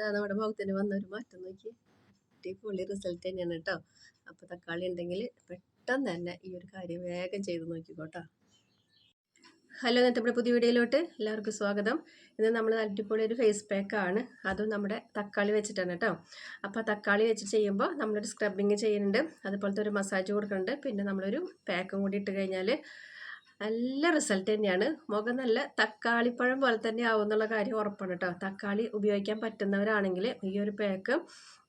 നമ്മുടെ മുഖത്തിന് വന്നൊരു മാറ്റം നോക്കി. അടിപൊളി റിസൾട്ട് തന്നെയാണ് കേട്ടോ. അപ്പോൾ തക്കാളി ഉണ്ടെങ്കിൽ പെട്ടെന്ന് തന്നെ ഈ ഒരു കാര്യം വേഗം ചെയ്ത് നോക്കിക്കോട്ടോ. ഹലോ, ഇന്നത്തെ നമ്മുടെ പുതിയ വീഡിയോയിലോട്ട് എല്ലാവർക്കും സ്വാഗതം. ഇന്ന് നമ്മൾ അടിപൊളി ഒരു ഫേസ് പാക്കാണ്, അതും നമ്മുടെ തക്കാളി വെച്ചിട്ടാണ് കേട്ടോ. അപ്പോൾ തക്കാളി വെച്ച് ചെയ്യുമ്പോൾ നമ്മളൊരു സ്ക്രബിങ് ചെയ്യുന്നുണ്ട്, അതുപോലത്തെ ഒരു മസാജ് കൊടുക്കുന്നുണ്ട്, പിന്നെ നമ്മളൊരു പാക്കും കൂടി ഇട്ട് കഴിഞ്ഞാൽ നല്ല റിസൾട്ട് തന്നെയാണ്. മുഖം നല്ല തക്കാളിപ്പഴം പോലെ തന്നെ ആവും എന്നുള്ള കാര്യം ഉറപ്പാണ് കേട്ടോ. തക്കാളി ഉപയോഗിക്കാൻ പറ്റുന്നവരാണെങ്കിൽ ഈ ഒരു പാക്ക്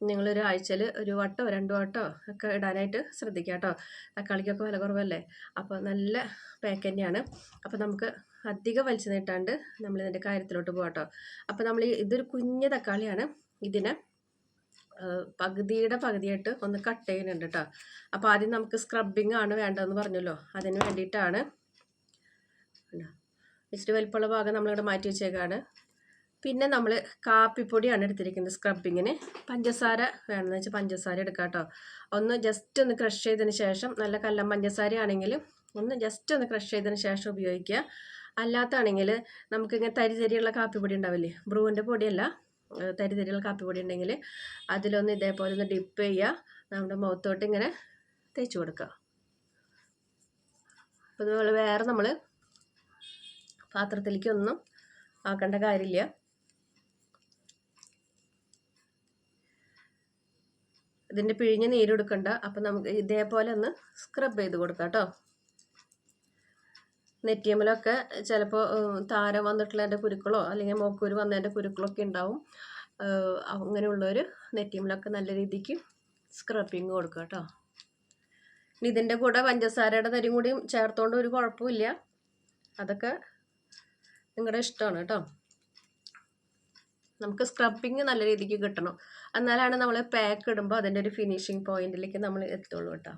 നിങ്ങളൊരു ആഴ്ചയിൽ ഒരു വട്ടോ 2 വട്ടോ ഒക്കെ ഇടാനായിട്ട് ശ്രദ്ധിക്കുക കേട്ടോ. തക്കാളിക്കൊക്കെ വില കുറവല്ലേ, അപ്പോൾ നല്ല പാക്ക് തന്നെയാണ്. അപ്പോൾ നമുക്ക് അധികം വലിച്ചു നീട്ടാണ്ട് നമ്മളിതിൻ്റെ കാര്യത്തിലോട്ട് പോകാം കേട്ടോ. അപ്പോൾ നമ്മൾ ഇതൊരു കുഞ്ഞ് തക്കാളിയാണ്, ഇതിനെ പകുതിയായിട്ട് ഒന്ന് കട്ട് ചെയ്യുന്നുണ്ട് കേട്ടോ. അപ്പോൾ ആദ്യം നമുക്ക് സ്ക്രബിങ് ആണ് വേണ്ടതെന്ന് പറഞ്ഞല്ലോ, അതിന് വേണ്ടിയിട്ടാണ്. ഇച്ചിരി വലിപ്പമുള്ള ഭാഗം നമ്മളിവിടെ മാറ്റി വെച്ചേക്കാണ്. പിന്നെ നമ്മൾ കാപ്പിപ്പൊടിയാണ് എടുത്തിരിക്കുന്നത് സ്ക്രബിങ്ങിന്. പഞ്ചസാര വേണമെന്ന് വെച്ചാൽ പഞ്ചസാര എടുക്കാം കേട്ടോ. ഒന്ന് ജസ്റ്റ് ഒന്ന് ക്രഷ് ചെയ്തതിന് ശേഷം, നല്ല കല്ലം പഞ്ചസാര ആണെങ്കിൽ ഒന്ന് ജസ്റ്റ് ഒന്ന് ക്രഷ് ചെയ്തതിന് ശേഷം ഉപയോഗിക്കുക. അല്ലാത്താണെങ്കിൽ നമുക്കിങ്ങനെ തരിതരിയുള്ള കാപ്പിപ്പൊടി ഉണ്ടാവില്ലേ, ബ്രൂവിൻ്റെ പൊടിയല്ല, തരിതരിയുള്ള കാപ്പിപ്പൊടി ഉണ്ടെങ്കിൽ അതിലൊന്ന് ഇതേപോലെ ഒന്ന് ഡിപ്പ് ചെയ്യുക, നമ്മുടെ മുഖത്തോട്ട് ഇങ്ങനെ തേച്ച് കൊടുക്കുക. അപ്പോൾ അതുപോലെ വേറെ നമ്മൾ പാത്രത്തിലേക്കൊന്നും ആക്കേണ്ട കാര്യമില്ല. ഇതിൻ്റെ പിഴിഞ്ഞ് നീരെടുക്കണ്ട. അപ്പം നമുക്ക് ഇതേപോലെ ഒന്ന് സ്ക്രബ് ചെയ്ത് കൊടുക്കാം കേട്ടോ. നെറ്റിയമ്മലൊക്കെ ചിലപ്പോൾ താരം വന്നിട്ടുള്ളതിൻ്റെ കുരുക്കളോ അല്ലെങ്കിൽ മോക്കൂര് വന്നതിൻ്റെ കുരുക്കളൊക്കെ ഉണ്ടാവും. അങ്ങനെയുള്ളവർ നെറ്റിയമ്മലൊക്കെ നല്ല രീതിക്ക് സ്ക്രബിങ് കൊടുക്കുക കേട്ടോ. ഇനി ഇതിൻ്റെ കൂടെ പഞ്ചസാരയുടെ തരിയും കൂടിയും ചേർത്തോണ്ട് ഒരു കുഴപ്പമില്ല, അതൊക്കെ നിങ്ങളുടെ ഇഷ്ടമാണ് കേട്ടോ. നമുക്ക് സ്ക്രബിങ് നല്ല രീതിക്ക് കിട്ടണം, എന്നാലാണ് നമ്മൾ പാക്ക് ഇടുമ്പോൾ അതിൻ്റെ ഒരു ഫിനിഷിങ് പോയിന്റിലേക്ക് നമ്മൾ എത്തുള്ളൂ കേട്ടോ.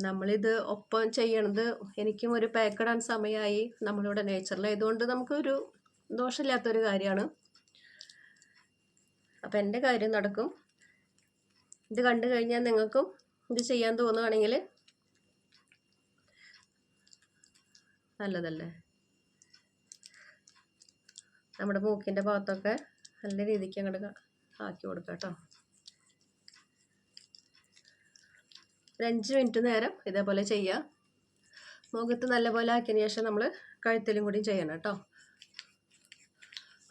നമ്മളിത് ഒപ്പം ചെയ്യണത്, എനിക്കും ഒരു പാക്ക് ഇടാൻ സമയമായി. നമ്മളിവിടെ നേച്ചറിലായതുകൊണ്ട് നമുക്കൊരു ദോഷമില്ലാത്തൊരു കാര്യമാണ്. അപ്പം എൻ്റെ കാര്യം നടക്കും. ഇത് കണ്ടു കഴിഞ്ഞാൽ നിങ്ങൾക്കും ഇത് ചെയ്യാൻ തോന്നുകയാണെങ്കിൽ നല്ലതല്ലേ. നമ്മുടെ മൂക്കിൻ്റെ ഭാഗത്തൊക്കെ നല്ല രീതിക്ക് അങ്ങോട്ട് ആക്കി കൊടുക്കാം കേട്ടോ. ഒരു 5 മിനിറ്റ് നേരം ഇതേപോലെ ചെയ്യുക. മുഖത്ത് നല്ലപോലെ ആക്കിയതിന് ശേഷം നമ്മൾ കഴുത്തിലും കൂടി ചെയ്യണം കേട്ടോ.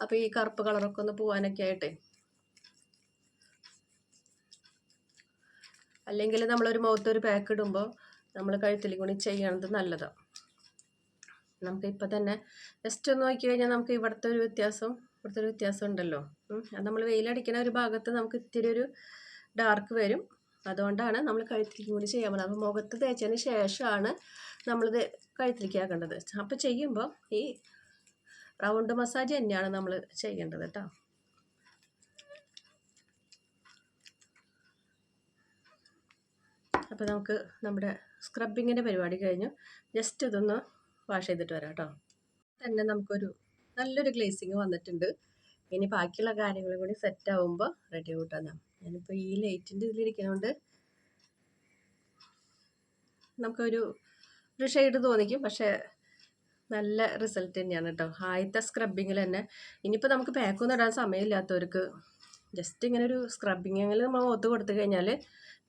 അപ്പോൾ ഈ കറുപ്പ് കളറൊക്കെ ഒന്ന് പോകാനൊക്കെ ആയിട്ടേ. അല്ലെങ്കിൽ നമ്മളൊരു മുഖത്തൊരു പാക്ക് ഇടുമ്പോൾ നമ്മൾ കഴുത്തിലും കൂടി ചെയ്യണത് നല്ലതാണ്. നമുക്ക് ഇപ്പം തന്നെ ജസ്റ്റ് ഒന്ന് നോക്കി കഴിഞ്ഞാൽ നമുക്ക് ഇവിടുത്തെ ഒരു വ്യത്യാസം ഉണ്ടല്ലോ. അത് നമ്മൾ വെയിലടിക്കുന്ന ഒരു ഭാഗത്ത് നമുക്ക് ഇത്തിരി ഒരു ഡാർക്ക് വരും, അതുകൊണ്ടാണ് നമ്മൾ കഴുത്തിലേക്ക് കൂടി ചെയ്യാൻ പറ്റുന്നത്. അപ്പോൾ മുഖത്ത് തേച്ചതിന് ശേഷമാണ് നമ്മളിത് കഴുത്തിലേക്ക് ആക്കേണ്ടത്. അപ്പോൾ ചെയ്യുമ്പോൾ ഈ റൗണ്ട് മസാജ് തന്നെയാണ് നമ്മൾ ചെയ്യേണ്ടത് കേട്ടോ. അപ്പോൾ നമുക്ക് നമ്മുടെ സ്ക്രബിങ്ങിൻ്റെ പരിപാടി കഴിഞ്ഞു. ജസ്റ്റ് ഇതൊന്ന് വാഷ് ചെയ്തിട്ട് വരാം കേട്ടോ. തന്നെ നമുക്കൊരു നല്ലൊരു ഗ്ലേസിങ് വന്നിട്ടുണ്ട്. ഇനി ബാക്കിയുള്ള കാര്യങ്ങളും കൂടി സെറ്റ് ആവുമ്പോൾ റെഡി ആവട്ടെ. ഞാനിപ്പോൾ ഈ ലൈറ്റിൻ്റെ ഇതിലിരിക്കുന്നതുകൊണ്ട് നമുക്കൊരു ഷെയ്ഡ് തോന്നിക്കും, പക്ഷേ നല്ല റിസൾട്ട് തന്നെയാണ് കേട്ടോ. ആദ്യത്തെ സ്ക്രബിങ്ങിൽ തന്നെ. ഇനിയിപ്പോൾ നമുക്ക് പാക്കൊന്നും ഇടാൻ സമയമില്ലാത്തവർക്ക് ജസ്റ്റ് ഇങ്ങനെ ഒരു സ്ക്രബിങ്ങെങ്കിലും നമ്മൾ മുഖത്ത് കൊടുത്തു കഴിഞ്ഞാൽ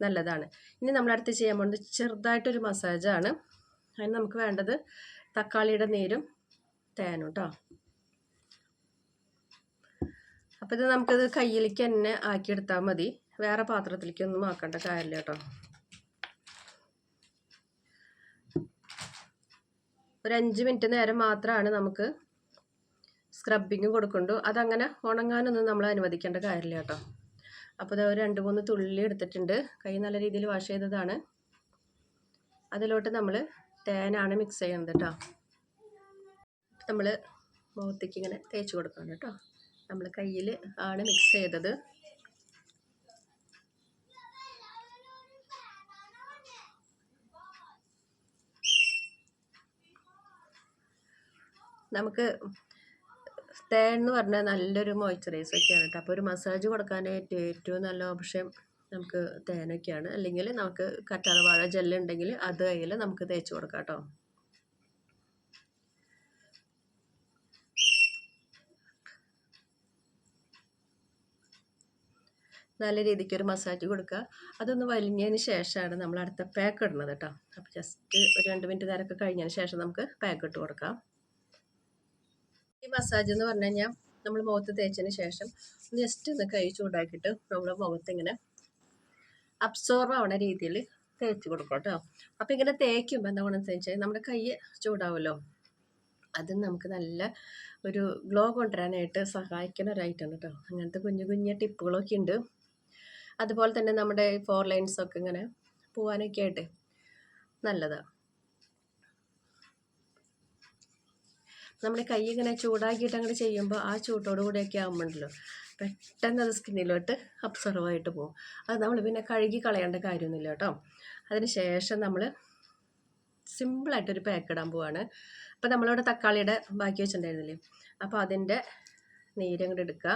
നല്ലതാണ്. ഇനി നമ്മളടുത്ത് ചെയ്യാൻ പോകുന്നത് ചെറുതായിട്ടൊരു മസാജാണ്. അതിന് നമുക്ക് വേണ്ടത് തക്കാളിയുടെ നീരും തേനും കേട്ടോ. അപ്പോൾ ഇത് നമുക്കിത് കയ്യിലേക്ക് തന്നെ ആക്കിയെടുത്താൽ മതി, വേറെ പാത്രത്തിലേക്കൊന്നും ആക്കേണ്ട കാര്യമില്ല കേട്ടോ. ഒരു 5 മിനിറ്റ് നേരം മാത്രമാണ് നമുക്ക് സ്ക്രബിങ് കൊടുക്കുന്നുണ്ടു. അതങ്ങനെ ഉണങ്ങാനൊന്നും നമ്മൾ അനുവദിക്കേണ്ട കാര്യമില്ല കേട്ടോ. അപ്പോൾ ഇത് 2-3 തുള്ളി എടുത്തിട്ടുണ്ട്. കൈ നല്ല രീതിയിൽ വാഷ് ചെയ്തതാണ്. അതിലോട്ട് നമ്മൾ തേനാണ് മിക്സ് ചെയ്യുന്നത് കേട്ടോ. നമ്മൾ മുഖത്തേക്ക് ഇങ്ങനെ തേച്ച് കൊടുക്കണം കേട്ടോ. നമ്മൾ കയ്യിൽ ആണ് മിക്സ് ചെയ്തത്. നമുക്ക് തേൻ എന്ന് പറഞ്ഞാൽ നല്ലൊരു മോയ്സ്ചറൈസറൊക്കെയാണ് കേട്ടോ. അപ്പോൾ ഒരു മസാജ് കൊടുക്കാനായിട്ട് ഏറ്റവും നല്ല ഓപ്ഷൻ നമുക്ക് തേനൊക്കെയാണ്. അല്ലെങ്കിൽ നമുക്ക് കറ്റാർവാഴ ജെല്ലുണ്ടെങ്കിൽ അത് കയ്യിൽ നമുക്ക് തേച്ച് കൊടുക്കാം കേട്ടോ. നല്ല രീതിക്ക് ഒരു മസാജ് കൊടുക്കുക. അതൊന്ന് വലിഞ്ഞതിന് ശേഷമാണ് നമ്മൾ അടുത്ത പാക്ക് ഇടുന്നത് കേട്ടോ. അപ്പോൾ ജസ്റ്റ് ഒരു 2 മിനിറ്റ് നേരമൊക്കെ കഴിഞ്ഞതിന് ശേഷം നമുക്ക് പാക്ക് ഇട്ട് കൊടുക്കാം. ഈ മസാജ് എന്ന് പറഞ്ഞു കഴിഞ്ഞാൽ നമ്മൾ മുഖത്ത് തേച്ചതിന് ശേഷം ജസ്റ്റ് ഒന്ന് കൈ ചൂടാക്കിയിട്ട് നമ്മുടെ മുഖത്ത് ഇങ്ങനെ അബ്സോർവ് ആവുന്ന രീതിയിൽ തേച്ച് കൊടുക്കും കേട്ടോ. അപ്പോൾ ഇങ്ങനെ തേക്കുമ്പോൾ എന്താ ഗുണമെന്ന് വെച്ചാൽ നമ്മുടെ കൈ ചൂടാവുമല്ലോ, അത് നമുക്ക് നല്ല ഒരു ഗ്ലോ കൊണ്ടുവരാനായിട്ട് സഹായിക്കുന്ന ഒരു ഐറ്റം കേട്ടോ. അങ്ങനത്തെ കുഞ്ഞു കുഞ്ഞു ടിപ്പുകളൊക്കെ ഉണ്ട്. അതുപോലെ തന്നെ നമ്മുടെ 4 ലൈൻസൊക്കെ ഇങ്ങനെ പോകാനൊക്കെ ആയിട്ട് നല്ലതാണ്. നമ്മുടെ കൈ ഇങ്ങനെ ചൂടാക്കിയിട്ട് അങ്ങനെ ചെയ്യുമ്പോൾ ആ ചൂട്ടോട് കൂടിയൊക്കെ ആകുമ്പോണ്ടല്ലോ പെട്ടെന്ന് അത് സ്കിന്നിലോട്ട് അബ്സർവ് ആയിട്ട് പോകും. അത് നമ്മൾ പിന്നെ കഴുകി കളയേണ്ട കാര്യമൊന്നുമില്ല കേട്ടോ. അതിന് ശേഷം നമ്മൾ സിമ്പിളായിട്ടൊരു പാക്ക് ഇടാൻ പോവാണ്. അപ്പോൾ നമ്മളിവിടെ തക്കാളിയുടെ ബാക്കി വെച്ചിട്ടുണ്ടായിരുന്നില്ലേ, അപ്പോൾ അതിൻ്റെ നീരങ്ങോട്ട് എടുക്കുക.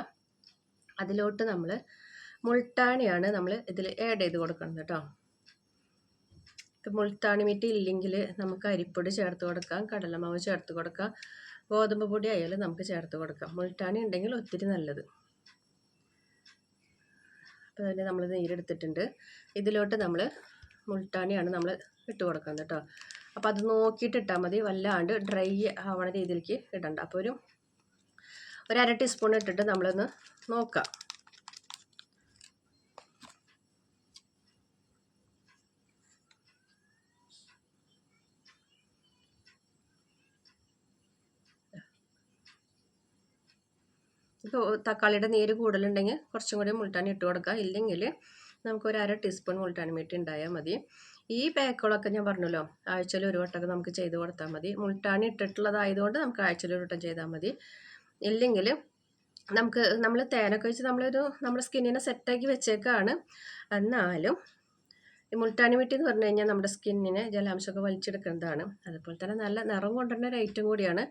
അതിലോട്ട് നമ്മൾ മുൾട്ടാണിയാണ് നമ്മൾ ഇതിൽ ആഡ് ചെയ്ത് കൊടുക്കുന്നത് കേട്ടോ. മുൾട്ടാണി മിട്ടി ഇല്ലെങ്കിൽ നമുക്ക് അരിപ്പൊടി ചേർത്ത് കൊടുക്കാം, കടലമാവ് ചേർത്ത് കൊടുക്കാം, ഗോതമ്പ് പൊടി ആയാലും നമുക്ക് ചേർത്ത് കൊടുക്കാം. മുൾട്ടാണി ഉണ്ടെങ്കിൽ ഒത്തിരി നല്ലത്. അപ്പോൾ അതിന് നമ്മൾ നീരെടുത്തിട്ടുണ്ട്. ഇതിലോട്ട് നമ്മൾ മുൾട്ടാണിയാണ് നമ്മൾ ഇട്ട് കൊടുക്കുന്നത് കേട്ടോ. അപ്പോൾ അത് നോക്കിയിട്ട് ഇട്ടാൽ മതി, വല്ലാണ്ട് ഡ്രൈ ആവണ രീതിയിലേക്ക് ഇടണ്ട. അപ്പോൾ ഒരു 1/2 ടീസ്പൂൺ ഇട്ടിട്ട് നമ്മളൊന്ന് നോക്കാം. ഇപ്പോൾ തക്കാളിയുടെ നീര് കൂടുതലുണ്ടെങ്കിൽ കുറച്ചും കൂടി മുൾട്ടാണി ഇട്ട് കൊടുക്കുക. ഇല്ലെങ്കിൽ നമുക്കൊരു 1/2 ടീസ്പൂൺ മുൾട്ടാണി മിട്ടി ഉണ്ടായാൽ മതി. ഈ പാക്കുകളൊക്കെ ഞാൻ പറഞ്ഞല്ലോ ആഴ്ചയിൽ ഒരു വട്ടമൊക്കെ നമുക്ക് ചെയ്ത് കൊടുത്താൽ മതി. മുൾട്ടാണി ഇട്ടിട്ടുള്ളതായതുകൊണ്ട് നമുക്ക് ആഴ്ചയിൽ ഒരു വട്ടം ചെയ്താൽ മതി. ഇല്ലെങ്കിൽ നമ്മൾ തേനൊക്കെ വെച്ച് നമ്മുടെ സ്കിന്നിനെ സെറ്റാക്കി വെച്ചേക്കാണ്. എന്നാലും ഈ മുൾട്ടാണി മിട്ടി എന്ന് പറഞ്ഞു കഴിഞ്ഞാൽ നമ്മുടെ സ്കിന്നിനെ ജലാംശമൊക്കെ വലിച്ചെടുക്കുന്നതാണ്. അതുപോലെ തന്നെ നല്ല നിറം കൊണ്ടുവരുന്ന ഒരു ഐറ്റം കൂടിയാണ്.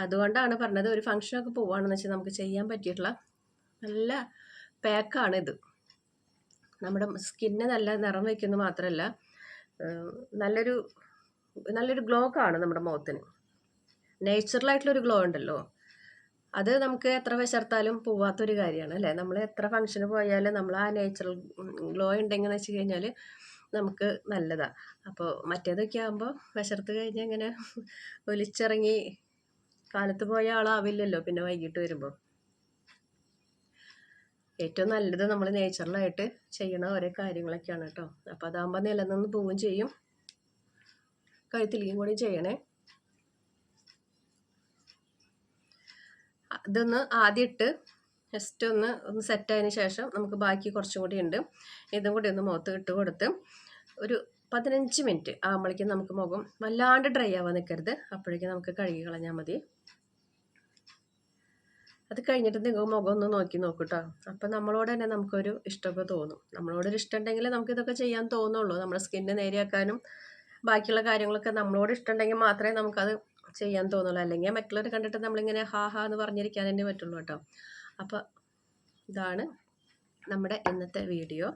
അതുകൊണ്ടാണ് പറഞ്ഞത്, ഒരു ഫംഗ്ഷനൊക്കെ പോവുകയാണെന്ന് വെച്ചാൽ നമുക്ക് ചെയ്യാൻ പറ്റിയിട്ടുള്ള നല്ല പാക്കാണിത്. നമ്മുടെ സ്കിന്നെ നല്ല നിറം വയ്ക്കുന്നത് മാത്രമല്ല നല്ലൊരു ഗ്ലോ കാണും നമ്മുടെ മുഖത്തിന്. നേച്ചുറലായിട്ടുള്ളൊരു ഗ്ലോ ഉണ്ടല്ലോ, അത് നമുക്ക് എത്ര വിശർത്താലും പോവാത്തൊരു കാര്യമാണ് അല്ലേ. നമ്മൾ എത്ര ഫംഗ്ഷന് പോയാലും നമ്മൾ ആ നേച്ചുറൽ ഗ്ലോ ഉണ്ടെങ്കിൽ വെച്ച് കഴിഞ്ഞാൽ നമുക്ക് നല്ലതാണ്. അപ്പോൾ മറ്റേതൊക്കെ ആകുമ്പോൾ വിശർത്ത് കഴിഞ്ഞാൽ ഇങ്ങനെ ഒലിച്ചിറങ്ങി കാലത്ത് പോയ ആളാവില്ലല്ലോ പിന്നെ വൈകിട്ട് വരുമ്പോൾ. ഏറ്റവും നല്ലത് നമ്മൾ നേച്ചുറലായിട്ട് ചെയ്യണ ഓരോ കാര്യങ്ങളൊക്കെയാണ് കേട്ടോ. അപ്പോൾ അതാകുമ്പോൾ നിലനിന്ന് പോവുകയും ചെയ്യും. കഴുത്തിലേക്കും കൂടി ചെയ്യണേ. ഇതൊന്ന് ആദ്യം ഇട്ട് ജസ്റ്റ് ഒന്ന് സെറ്റായതിന് ശേഷം നമുക്ക് ബാക്കി കുറച്ചും കൂടി ഉണ്ട്, ഇതും കൂടി ഒന്ന് മുഖത്ത് ഇട്ട് കൊടുത്ത് ഒരു 15 മിനിറ്റ് ആകുമ്പോഴേക്കും നമുക്ക് മുഖം വല്ലാണ്ട് ഡ്രൈ ആവാൻ നിൽക്കരുത്. അപ്പോഴേക്കും നമുക്ക് കഴുകി കളഞ്ഞാൽ മതി. അത് കഴിഞ്ഞിട്ട് നിങ്ങൾ മുഖം ഒന്ന് നോക്കി നോക്കൂട്ടോ. അപ്പം നമ്മളോട് തന്നെ നമുക്കൊരു ഇഷ്ടമൊക്കെ തോന്നും. നമ്മളോടൊരു ഇഷ്ടം ഉണ്ടെങ്കിൽ നമുക്കിതൊക്കെ ചെയ്യാൻ തോന്നുള്ളൂ. നമ്മുടെ സ്കിന്നെ നേരെയാക്കാനും ബാക്കിയുള്ള കാര്യങ്ങളൊക്കെ നമ്മളോട് ഇഷ്ടമുണ്ടെങ്കിൽ മാത്രമേ നമുക്കത് ചെയ്യാൻ തോന്നുള്ളൂ. അല്ലെങ്കിൽ മറ്റുള്ളവർ കണ്ടിട്ട് നമ്മളിങ്ങനെ ഹാ ഹാ എന്ന് പറഞ്ഞിരിക്കാൻ തന്നെ പറ്റുള്ളൂ കേട്ടോ. അപ്പോൾ ഇതാണ് നമ്മുടെ ഇന്നത്തെ വീഡിയോ.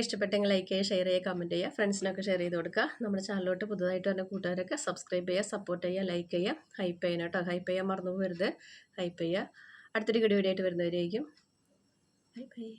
ഇഷ്ടപ്പെട്ടെങ്കിൽ ലൈക്ക് ചെയ്യുക, ഷെയർ ചെയ്യുക, കമൻറ്റ് ചെയ്യുക, ഫ്രണ്ട്സിനൊക്കെ ഷെയർ ചെയ്ത് കൊടുക്കുക. നമ്മുടെ ചാനലിലോട്ട് പുതുതായിട്ട് വരുന്ന കൂട്ടുകാരൊക്കെ സബ്സ്ക്രൈബ് ചെയ്യുക, സപ്പോർട്ട് ചെയ്യുക, ലൈക്ക് ചെയ്യുക, ഹൈപ്പ് ചെയ്യണം കേട്ടോ. ഹൈപ്പ് ചെയ്യാൻ മറന്നു പോകരുത്, ഹൈപ്പ് ചെയ്യുക. അടുത്തൊരു വീഡിയോ ആയിട്ട് വരുന്നവരായിരിക്കും. Bye bye.